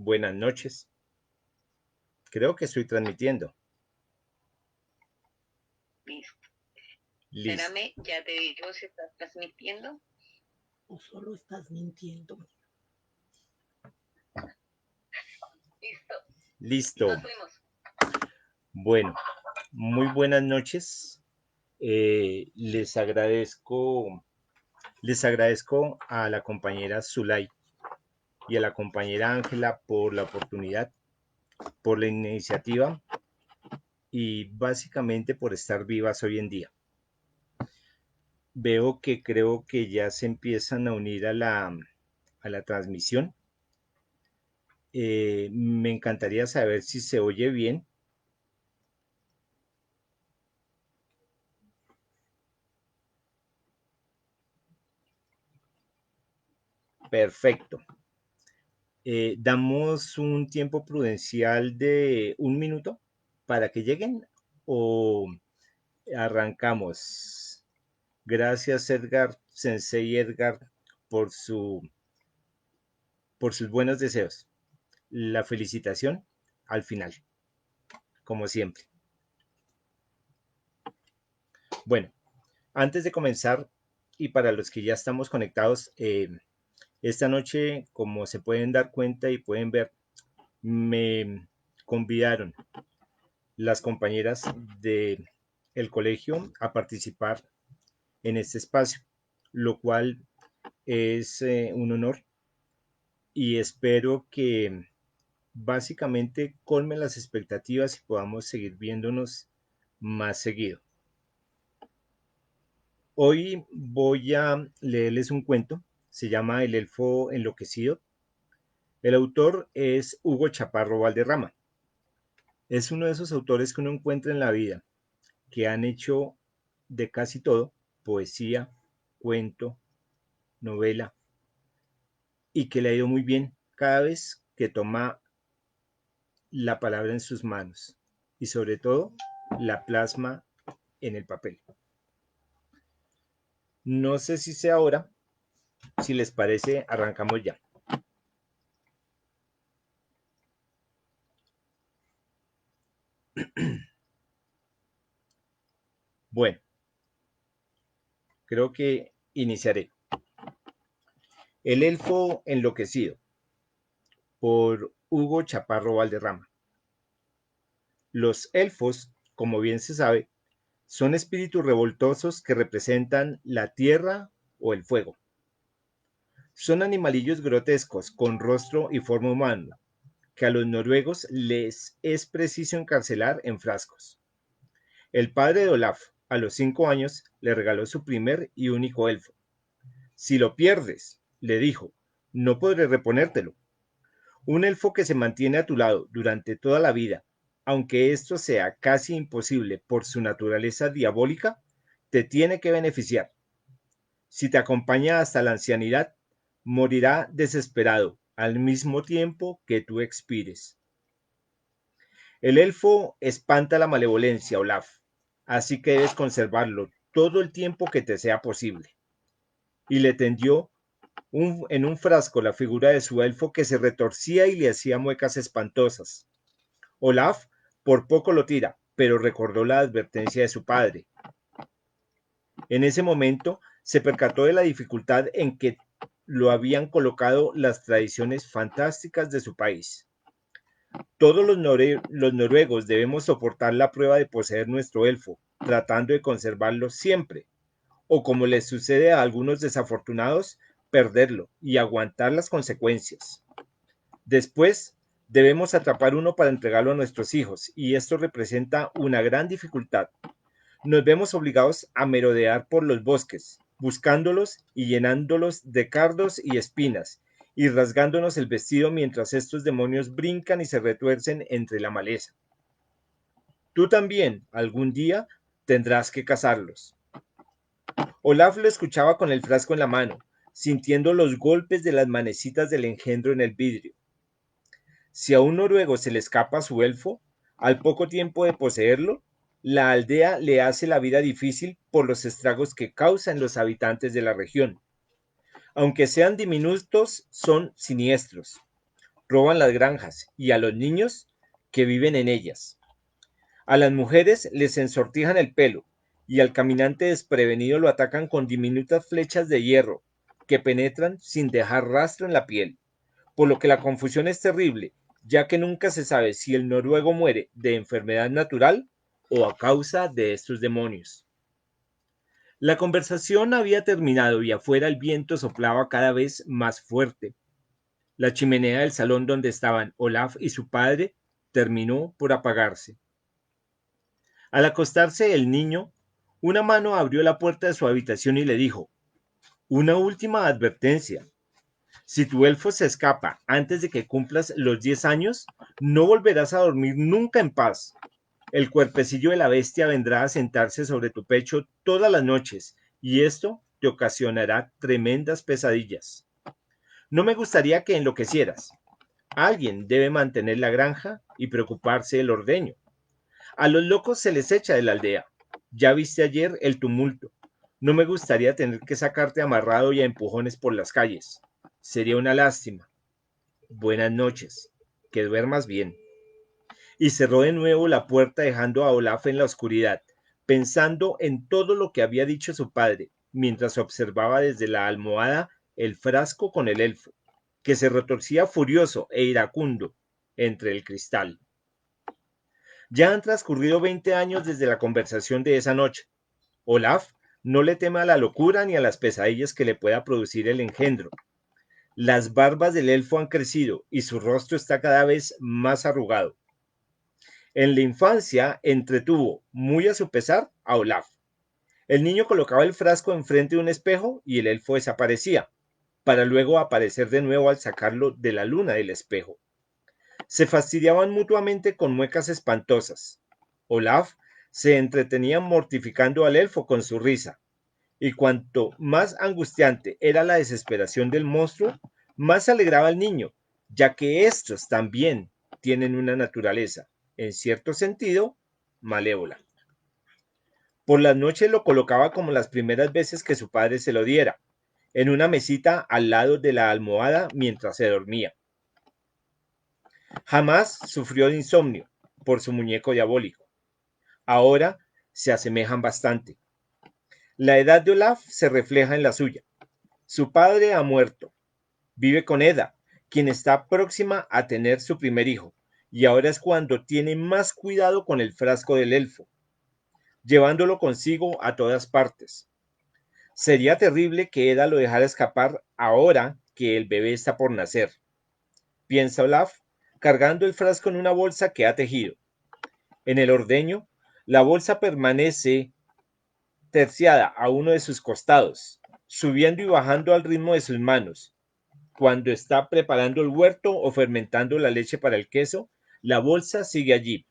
Buenas noches. Creo que estoy transmitiendo. Listo. Listo. Espérame, ya te digo si estás transmitiendo. ¿O solo estás mintiendo? Listo. Listo. Nos fuimos. Bueno, muy buenas noches. Les agradezco a la compañera Zulay y a la compañera Ángela por la oportunidad, por la iniciativa y básicamente por estar vivas hoy en día. Veo que creo que ya se empiezan a unir a la transmisión. Me encantaría saber si se oye bien. Perfecto. Damos un tiempo prudencial de 1 minuto para que lleguen o arrancamos. Gracias Edgar, Sensei Edgar, por por sus buenos deseos. La felicitación al final, como siempre. Bueno, antes de comenzar y para los que ya estamos conectados, esta noche, como se pueden dar cuenta y pueden ver, me convidaron las compañeras de el colegio a participar en este espacio, lo cual es un honor y espero que básicamente colmen las expectativas y podamos seguir viéndonos más seguido. Hoy voy a leerles un cuento, se llama El elfo enloquecido. El autor es Hugo Chaparro Valderrama. Es uno de esos autores que uno encuentra en la vida, que han hecho de casi todo, poesía, cuento, novela, y que le ha ido muy bien cada vez que toma la palabra en sus manos y sobre todo la plasma en el papel. No sé si sea ahora, si les parece, arrancamos ya. Bueno, creo que iniciaré. El elfo enloquecido, por Hugo Chaparro Valderrama. Los elfos, como bien se sabe, son espíritus revoltosos que representan la tierra o el fuego. Son animalillos grotescos con rostro y forma humana, que a los noruegos les es preciso encarcelar en frascos. El padre de Olaf, a los 5 años, le regaló su primer y único elfo. Si lo pierdes, le dijo, no podré reponértelo. Un elfo que se mantiene a tu lado durante toda la vida, aunque esto sea casi imposible por su naturaleza diabólica, te tiene que beneficiar. Si te acompaña hasta la ancianidad, morirá desesperado al mismo tiempo que tú expires. El elfo espanta la malevolencia, Olaf, así que debes conservarlo todo el tiempo que te sea posible. Y le tendió en un frasco la figura de su elfo que se retorcía y le hacía muecas espantosas. Olaf por poco lo tira, pero recordó la advertencia de su padre. En ese momento se percató de la dificultad en que lo habían colocado las tradiciones fantásticas de su país. Todos los noruegos debemos soportar la prueba de poseer nuestro elfo, tratando de conservarlo siempre, o como les sucede a algunos desafortunados, perderlo y aguantar las consecuencias. Después, debemos atrapar uno para entregarlo a nuestros hijos, y esto representa una gran dificultad. Nos vemos obligados a merodear por los bosques, buscándolos y llenándolos de cardos y espinas, y rasgándonos el vestido mientras estos demonios brincan y se retuercen entre la maleza. Tú también, algún día, tendrás que cazarlos. Olaf lo escuchaba con el frasco en la mano, sintiendo los golpes de las manecitas del engendro en el vidrio. Si a un noruego se le escapa su elfo, al poco tiempo de poseerlo, la aldea le hace la vida difícil por los estragos que causan los habitantes de la región. Aunque sean diminutos, son siniestros. roban las granjas y a los niños que viven en ellas. A las mujeres les ensortijan el pelo y al caminante desprevenido lo atacan con diminutas flechas de hierro que penetran sin dejar rastro en la piel, por lo que la confusión es terrible, ya que nunca se sabe si el noruego muere de enfermedad natural o a causa de estos demonios. La conversación había terminado y afuera el viento soplaba cada vez más fuerte. La chimenea del salón donde estaban Olaf y su padre terminó por apagarse. Al acostarse el niño, una mano abrió la puerta de su habitación y le dijo: una última advertencia. Si tu elfo se escapa antes de que cumplas los 10 años, no volverás a dormir nunca en paz. El cuerpecillo de la bestia vendrá a sentarse sobre tu pecho todas las noches, y esto te ocasionará tremendas pesadillas. No me gustaría que enloquecieras. Alguien debe mantener la granja y preocuparse del ordeño. A los locos se les echa de la aldea. Ya viste ayer el tumulto. No me gustaría tener que sacarte amarrado y a empujones por las calles. Sería una lástima. Buenas noches. Que duermas bien. Y cerró de nuevo la puerta dejando a Olaf en la oscuridad, pensando en todo lo que había dicho su padre, mientras observaba desde la almohada el frasco con el elfo, que se retorcía furioso e iracundo entre el cristal. Ya han transcurrido 20 años desde la conversación de esa noche. Olaf no le teme a la locura ni a las pesadillas que le pueda producir el engendro. Las barbas del elfo han crecido y su rostro está cada vez más arrugado. En la infancia entretuvo, muy a su pesar, a Olaf. El niño colocaba el frasco enfrente de un espejo y el elfo desaparecía, para luego aparecer de nuevo al sacarlo de la luna del espejo. Se fastidiaban mutuamente con muecas espantosas. Olaf se entretenía mortificando al elfo con su risa, y cuanto más angustiante era la desesperación del monstruo, más se alegraba el niño, ya que estos también tienen una naturaleza, en cierto sentido, malévola. Por las noches lo colocaba como las primeras veces que su padre se lo diera, en una mesita al lado de la almohada mientras se dormía. Jamás sufrió de insomnio por su muñeco diabólico. Ahora se asemejan bastante. La edad de Olaf se refleja en la suya. Su padre ha muerto. Vive con Eda, quien está próxima a tener su primer hijo, y ahora es cuando tiene más cuidado con el frasco del elfo, llevándolo consigo a todas partes. Sería terrible que Eda lo dejara escapar ahora que el bebé está por nacer, piensa Olaf, cargando el frasco en una bolsa que ha tejido. En el ordeño, la bolsa permanece terciada a uno de sus costados, subiendo y bajando al ritmo de sus manos. Cuando está preparando el huerto o fermentando la leche para el queso, la bolsa sigue allí.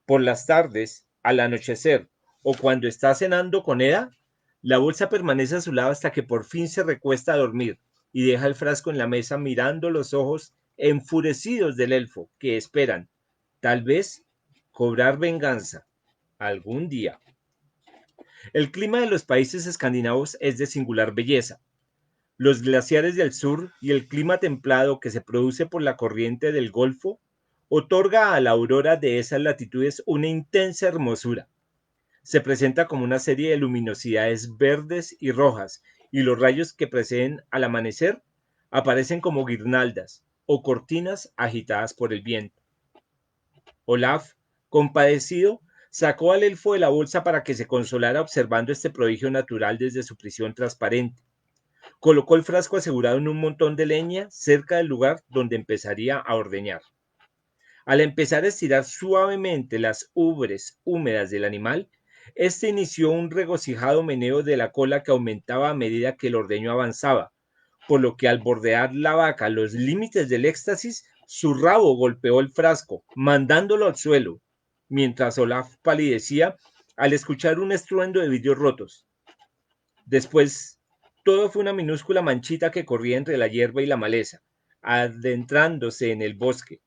Por las tardes, al anochecer o cuando está cenando con Eda, la bolsa permanece a su lado hasta que por fin se recuesta a dormir y deja el frasco en la mesa mirando los ojos enfurecidos del elfo que esperan, tal vez, cobrar venganza algún día. El clima de los países escandinavos es de singular belleza. Los glaciares del sur y el clima templado que se produce por la corriente del Golfo otorga a la aurora de esas latitudes una intensa hermosura. Se presenta como una serie de luminosidades verdes y rojas, y los rayos que preceden al amanecer aparecen como guirnaldas o cortinas agitadas por el viento. Olaf, compadecido, sacó al elfo de la bolsa para que se consolara observando este prodigio natural desde su prisión transparente. Colocó el frasco asegurado en un montón de leña cerca del lugar donde empezaría a ordeñar. Al empezar a estirar suavemente las ubres húmedas del animal, este inició un regocijado meneo de la cola que aumentaba a medida que el ordeño avanzaba, por lo que al bordear la vaca los límites del éxtasis, su rabo golpeó el frasco, mandándolo al suelo, mientras Olaf palidecía al escuchar un estruendo de vidrios rotos. Después, todo fue una minúscula manchita que corría entre la hierba y la maleza, adentrándose en el bosque,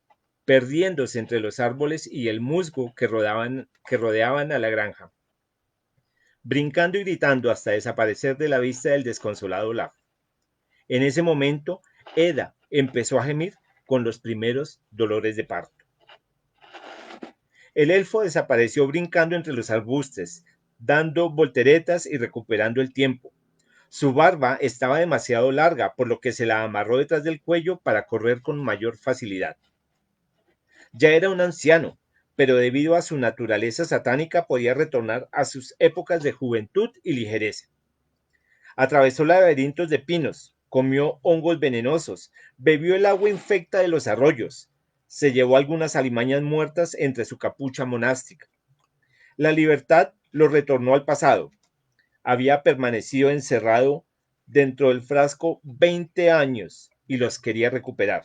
perdiéndose entre los árboles y el musgo que rodeaban a la granja, brincando y gritando hasta desaparecer de la vista del desconsolado Olaf. En ese momento, Eda empezó a gemir con los primeros dolores de parto. El elfo desapareció brincando entre los arbustos, dando volteretas y recuperando el tiempo. Su barba estaba demasiado larga, por lo que se la amarró detrás del cuello para correr con mayor facilidad. Ya era un anciano, pero debido a su naturaleza satánica podía retornar a sus épocas de juventud y ligereza. Atravesó laberintos de pinos, comió hongos venenosos, bebió el agua infecta de los arroyos, se llevó algunas alimañas muertas entre su capucha monástica. La libertad lo retornó al pasado. Había permanecido encerrado dentro del frasco 20 años y los quería recuperar.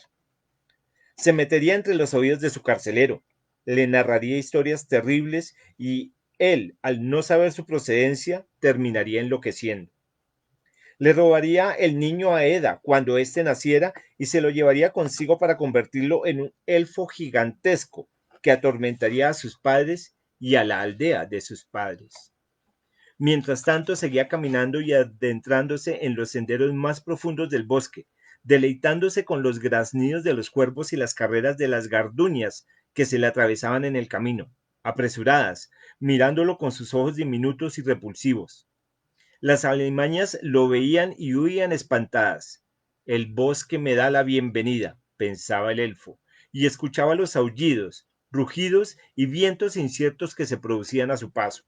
Se metería entre los oídos de su carcelero, le narraría historias terribles y él, al no saber su procedencia, terminaría enloqueciendo. Le robaría el niño a Eda cuando éste naciera y se lo llevaría consigo para convertirlo en un elfo gigantesco que atormentaría a sus padres y a la aldea de sus padres. Mientras tanto, seguía caminando y adentrándose en los senderos más profundos del bosque, deleitándose con los graznidos de los cuervos y las carreras de las gardunias que se le atravesaban en el camino, apresuradas, mirándolo con sus ojos diminutos y repulsivos. Las alimañas lo veían y huían espantadas. El bosque me da la bienvenida, pensaba el elfo, y escuchaba los aullidos, rugidos y vientos inciertos que se producían a su paso.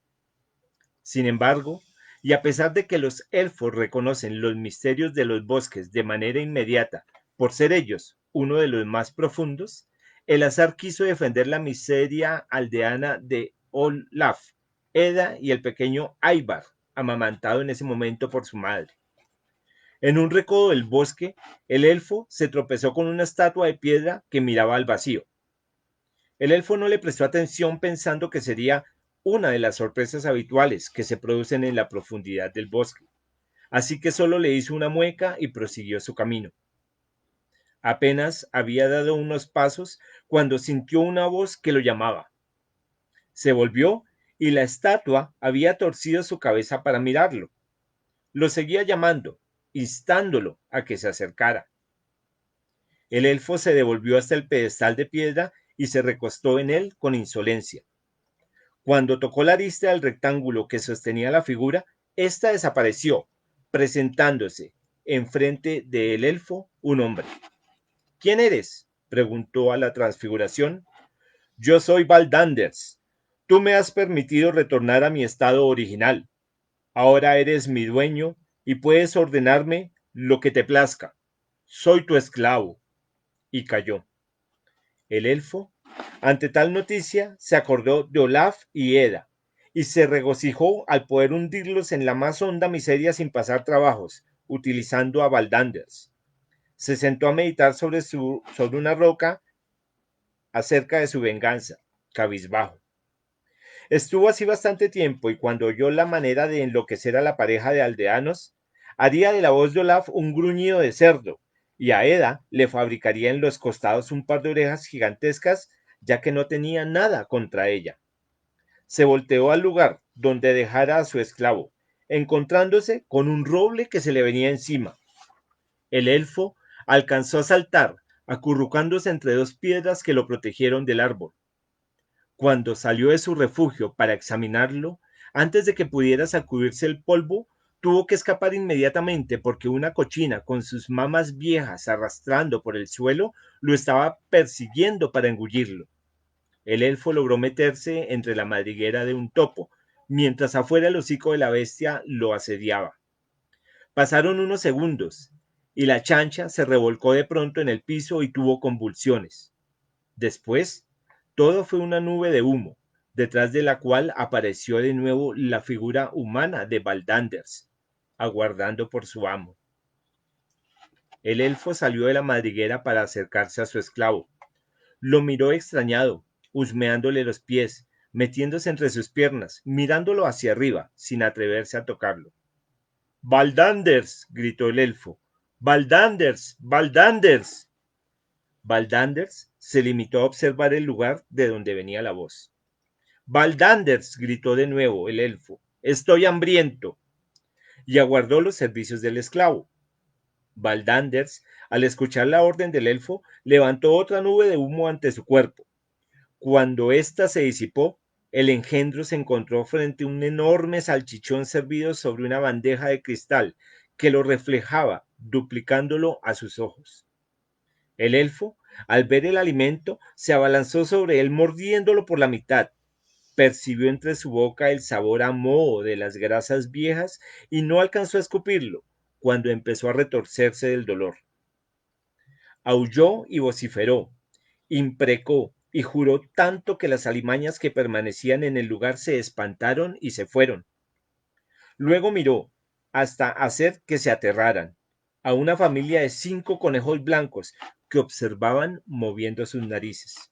Sin embargo, y a pesar de que los elfos reconocen los misterios de los bosques de manera inmediata, por ser ellos uno de los más profundos, el azar quiso defender la miseria aldeana de Olaf, Eda y el pequeño Ivar, amamantado en ese momento por su madre. En un recodo del bosque, el elfo se tropezó con una estatua de piedra que miraba al vacío. El elfo no le prestó atención pensando que sería una de las sorpresas habituales que se producen en la profundidad del bosque, así que solo le hizo una mueca y prosiguió su camino. Apenas había dado unos pasos cuando sintió una voz que lo llamaba. Se volvió y la estatua había torcido su cabeza para mirarlo. Lo seguía llamando, instándolo a que se acercara. El elfo se devolvió hasta el pedestal de piedra y se recostó en él con insolencia. Cuando tocó la arista del rectángulo que sostenía la figura, ésta desapareció, presentándose enfrente del elfo un hombre. ¿Quién eres?, preguntó a la transfiguración. Yo soy Valdanders. Tú me has permitido retornar a mi estado original. Ahora eres mi dueño y puedes ordenarme lo que te plazca. Soy tu esclavo. Y cayó. El elfo, ante tal noticia, se acordó de Olaf y Eda, y se regocijó al poder hundirlos en la más honda miseria sin pasar trabajos, utilizando a Valdanders. Se sentó a meditar sobre una roca acerca de su venganza, cabizbajo. Estuvo así bastante tiempo y cuando oyó la manera de enloquecer a la pareja de aldeanos, haría de la voz de Olaf un gruñido de cerdo y a Eda le fabricaría en los costados un par de orejas gigantescas, ya que no tenía nada contra ella. Se volteó al lugar donde dejara a su esclavo, encontrándose con un roble que se le venía encima. El elfo alcanzó a saltar, acurrucándose entre dos piedras que lo protegieron del árbol. Cuando salió de su refugio para examinarlo, antes de que pudiera sacudirse el polvo, tuvo que escapar inmediatamente porque una cochina con sus mamas viejas arrastrando por el suelo lo estaba persiguiendo para engullirlo. El elfo logró meterse entre la madriguera de un topo, mientras afuera el hocico de la bestia lo asediaba. Pasaron unos segundos, y la chancha se revolcó de pronto en el piso y tuvo convulsiones. Después, todo fue una nube de humo, detrás de la cual apareció de nuevo la figura humana de Valdanders, aguardando por su amo. El elfo salió de la madriguera para acercarse a su esclavo. Lo miró extrañado, husmeándole los pies, metiéndose entre sus piernas, mirándolo hacia arriba, sin atreverse a tocarlo. ¡Valdanders!, gritó el elfo. ¡Valdanders! ¡Valdanders! Valdanders se limitó a observar el lugar de donde venía la voz. ¡Valdanders!, gritó de nuevo el elfo. ¡Estoy hambriento! Y aguardó los servicios del esclavo. Valdanders, al escuchar la orden del elfo, levantó otra nube de humo ante su cuerpo. Cuando ésta se disipó, el engendro se encontró frente a un enorme salchichón servido sobre una bandeja de cristal que lo reflejaba, duplicándolo a sus ojos. El elfo, al ver el alimento, se abalanzó sobre él mordiéndolo por la mitad. Percibió entre su boca el sabor a moho de las grasas viejas y no alcanzó a escupirlo cuando empezó a retorcerse del dolor. Aulló y vociferó, imprecó y juró tanto que las alimañas que permanecían en el lugar se espantaron y se fueron. Luego miró, hasta hacer que se aterraran, a una familia de 5 conejos blancos que observaban moviendo sus narices.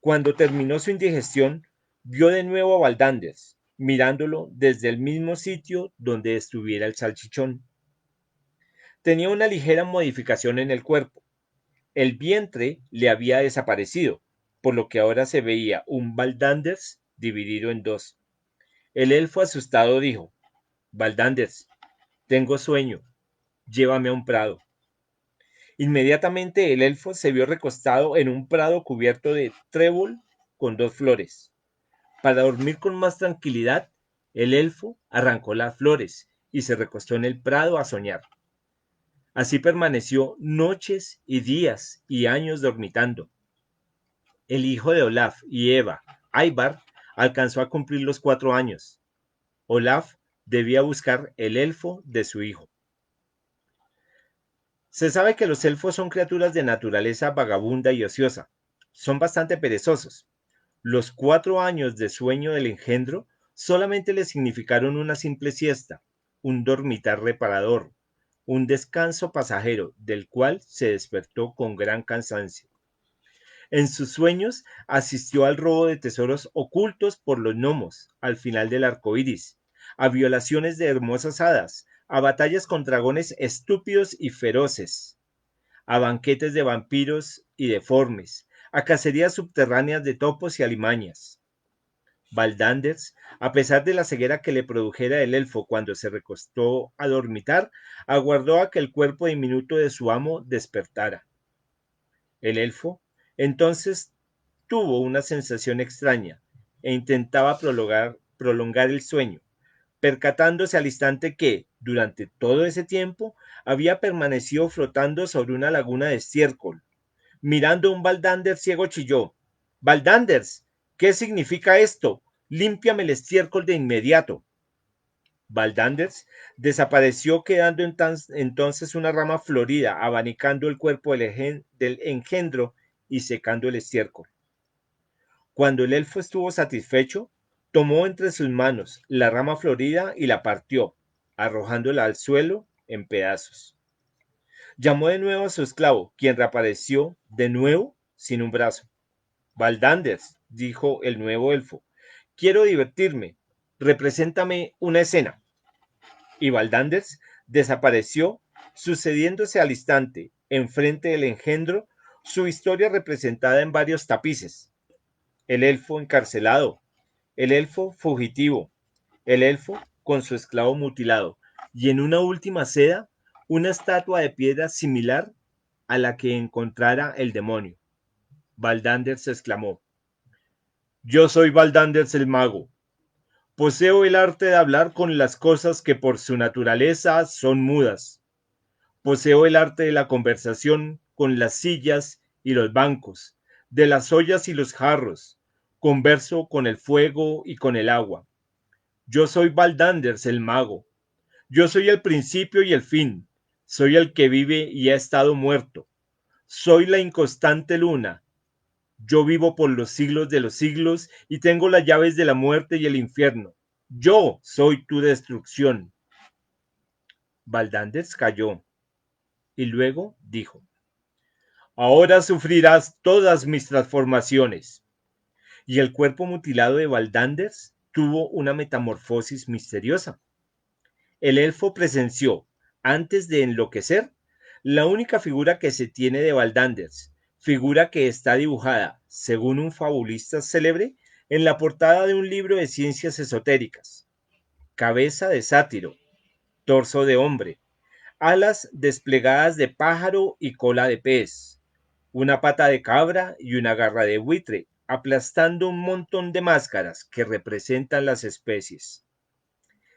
Cuando terminó su indigestión, vio de nuevo a Valdanders, mirándolo desde el mismo sitio donde estuviera el salchichón. Tenía una ligera modificación en el cuerpo. El vientre le había desaparecido, por lo que ahora se veía un Valdanders dividido en dos. El elfo asustado dijo: Valdanders, tengo sueño, llévame a un prado. Inmediatamente el elfo se vio recostado en un prado cubierto de trébol con 2 flores. Para dormir con más tranquilidad, el elfo arrancó las flores y se recostó en el prado a soñar. Así permaneció noches y días y años dormitando. El hijo de Olaf y Eva, Ivar, alcanzó a cumplir los 4 años. Olaf debía buscar el elfo de su hijo. Se sabe que los elfos son criaturas de naturaleza vagabunda y ociosa. Son bastante perezosos. Los 4 años de sueño del engendro solamente le significaron una simple siesta, un dormitar reparador, un descanso pasajero del cual se despertó con gran cansancio. En sus sueños asistió al robo de tesoros ocultos por los gnomos al final del arco iris, a violaciones de hermosas hadas, a batallas con dragones estúpidos y feroces, a banquetes de vampiros y deformes, a cacerías subterráneas de topos y alimañas. Valdanders, a pesar de la ceguera que le produjera el elfo cuando se recostó a dormitar, aguardó a que el cuerpo diminuto de su amo despertara. El elfo entonces tuvo una sensación extraña e intentaba prolongar el sueño, percatándose al instante que, durante todo ese tiempo, había permanecido flotando sobre una laguna de estiércol. Mirando a un Valdanders ciego chilló: Valdanders, ¿qué significa esto? Límpiame el estiércol de inmediato. Valdanders desapareció, quedando entonces una rama florida abanicando el cuerpo del engendro y secando el estiércol. Cuando el elfo estuvo satisfecho, tomó entre sus manos la rama florida y la partió, arrojándola al suelo en pedazos. Llamó de nuevo a su esclavo, quien reapareció de nuevo sin un brazo. Valdanders, dijo el nuevo elfo, quiero divertirme, represéntame una escena. Y Valdanders desapareció, sucediéndose al instante, enfrente del engendro, su historia representada en varios tapices. El elfo encarcelado, el elfo fugitivo, el elfo con su esclavo mutilado, y en una última seda, una estatua de piedra similar a la que encontrara el demonio. Valdanders exclamó: Yo soy Valdanders el mago. Poseo el arte de hablar con las cosas que por su naturaleza son mudas. Poseo el arte de la conversación con las sillas y los bancos, de las ollas y los jarros. Converso con el fuego y con el agua. Yo soy Valdanders el mago. Yo soy el principio y el fin. Soy el que vive y ha estado muerto. Soy la inconstante luna. Yo vivo por los siglos de los siglos y tengo las llaves de la muerte y el infierno. Yo soy tu destrucción. Valdanders cayó y luego dijo: Ahora sufrirás todas mis transformaciones. Y el cuerpo mutilado de Valdanders tuvo una metamorfosis misteriosa. El elfo presenció, antes de enloquecer, la única figura que se tiene de Valdanders, figura que está dibujada, según un fabulista célebre, en la portada de un libro de ciencias esotéricas. Cabeza de sátiro, torso de hombre, alas desplegadas de pájaro y cola de pez, una pata de cabra y una garra de buitre, aplastando un montón de máscaras que representan las especies.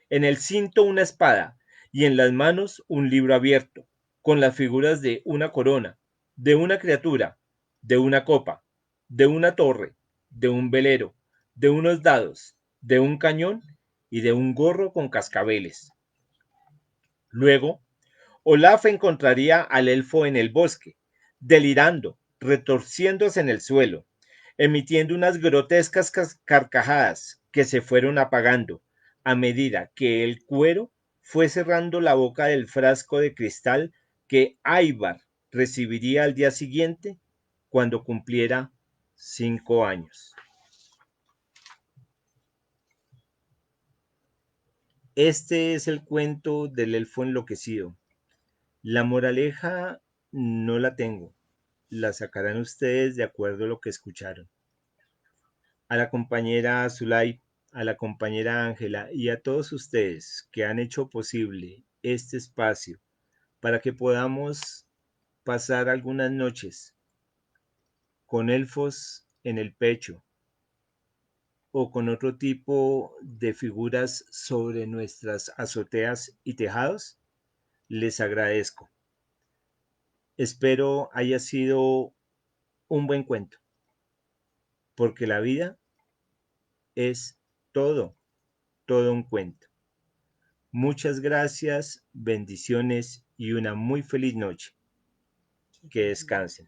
En el cinto una espada y en las manos un libro abierto, con las figuras de una corona, de una criatura, de una copa, de una torre, de un velero, de unos dados, de un cañón y de un gorro con cascabeles. Luego, Olaf encontraría al elfo en el bosque, delirando, retorciéndose en el suelo, emitiendo unas grotescas carcajadas que se fueron apagando a medida que el cuero fue cerrando la boca del frasco de cristal que Ivar recibiría al día siguiente cuando cumpliera 5 años. Este es el cuento del elfo enloquecido. La moraleja no la tengo. La sacarán ustedes de acuerdo a lo que escucharon. A la compañera Zulay, a la compañera Ángela y a todos ustedes que han hecho posible este espacio para que podamos pasar algunas noches con elfos en el pecho o con otro tipo de figuras sobre nuestras azoteas y tejados, les agradezco. Espero haya sido un buen cuento, porque la vida es todo, todo un cuento. Muchas gracias, bendiciones y una muy feliz noche. Que descansen.